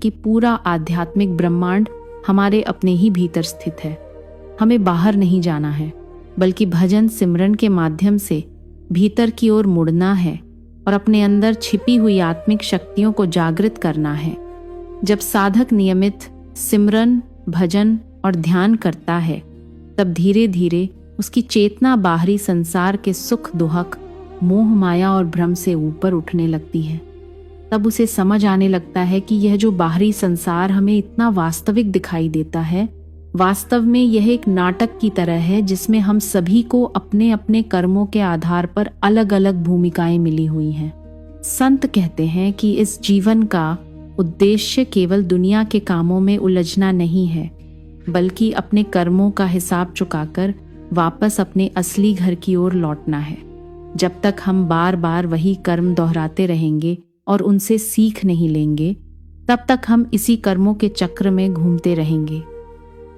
कि पूरा आध्यात्मिक ब्रह्मांड हमारे अपने ही भीतर स्थित है। हमें बाहर नहीं जाना है, बल्कि भजन सिमरन के माध्यम से भीतर की ओर मुड़ना है और अपने अंदर छिपी हुई आत्मिक शक्तियों को जागृत करना है। जब साधक नियमित सिमरन, भजन और ध्यान करता है, तब धीरे धीरे उसकी चेतना बाहरी संसार के सुख दुहक, मोह माया और भ्रम से ऊपर उठने लगती है। तब उसे समझ आने लगता है कि यह जो बाहरी संसार हमें इतना वास्तविक दिखाई देता है, वास्तव में यह एक नाटक की तरह है जिसमें हम सभी को अपने अपने कर्मों के आधार पर अलग अलग भूमिकाएं मिली हुई हैं। संत कहते हैं कि इस जीवन का उद्देश्य केवल दुनिया के कामों में उलझना नहीं है, बल्कि अपने कर्मों का हिसाब चुकाकर वापस अपने असली घर की ओर लौटना है। जब तक हम बार बार वही कर्म दोहराते रहेंगे और उनसे सीख नहीं लेंगे, तब तक हम इसी कर्मों के चक्र में घूमते रहेंगे।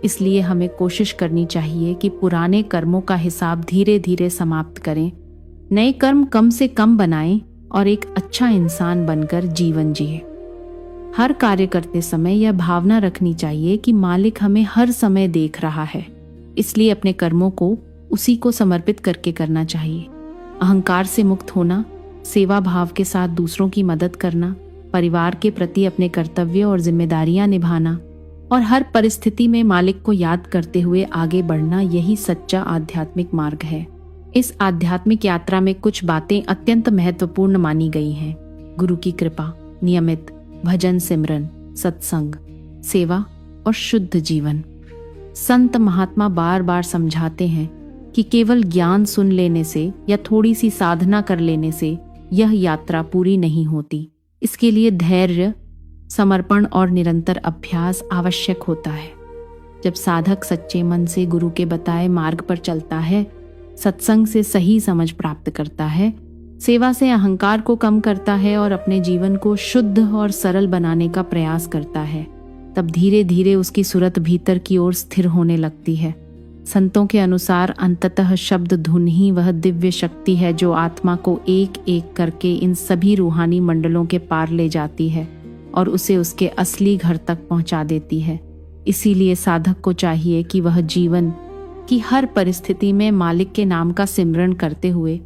इसलिए हमें कोशिश करनी चाहिए कि पुराने कर्मों का हिसाब धीरे धीरे समाप्त करें, नए कर्म कम से कम बनाएं और एक अच्छा इंसान बनकर जीवन जिए। हर कार्य करते समय यह भावना रखनी चाहिए कि मालिक हमें हर समय देख रहा है, इसलिए अपने कर्मों को उसी को समर्पित करके करना चाहिए। अहंकार से मुक्त होना, सेवा भाव के साथ दूसरों की मदद करना, परिवार के प्रति अपने कर्तव्य और जिम्मेदारियां निभाना और हर परिस्थिति में मालिक को याद करते हुए आगे बढ़ना, यही सच्चा आध्यात्मिक मार्ग है। इस आध्यात्मिक यात्रा में कुछ बातें अत्यंत महत्वपूर्ण मानी गई हैं। गुरु की कृपा, नियमित भजन सिमरन, सत्संग, सेवा और शुद्ध जीवन। संत महात्मा बार बार समझाते हैं कि केवल ज्ञान सुन लेने से या थोड़ी सी साधना कर लेने से यह यात्रा पूरी नहीं होती। इसके लिए धैर्य, समर्पण और निरंतर अभ्यास आवश्यक होता है। जब साधक सच्चे मन से गुरु के बताए मार्ग पर चलता है, सत्संग से सही समझ प्राप्त करता है, सेवा से अहंकार को कम करता है और अपने जीवन को शुद्ध और सरल बनाने का प्रयास करता है, तब धीरे धीरे उसकी सूरत भीतर की ओर स्थिर होने लगती है। संतों के अनुसार अंततः शब्द धुन ही वह दिव्य शक्ति है जो आत्मा को एक एक करके इन सभी रूहानी मंडलों के पार ले जाती है और उसे उसके असली घर तक पहुंचा देती है। इसीलिए साधक को चाहिए कि वह जीवन की हर परिस्थिति में मालिक के नाम का सिमरन करते हुए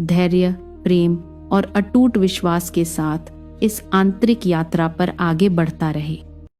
धैर्य, प्रेम और अटूट विश्वास के साथ इस आंतरिक यात्रा पर आगे बढ़ता रहे।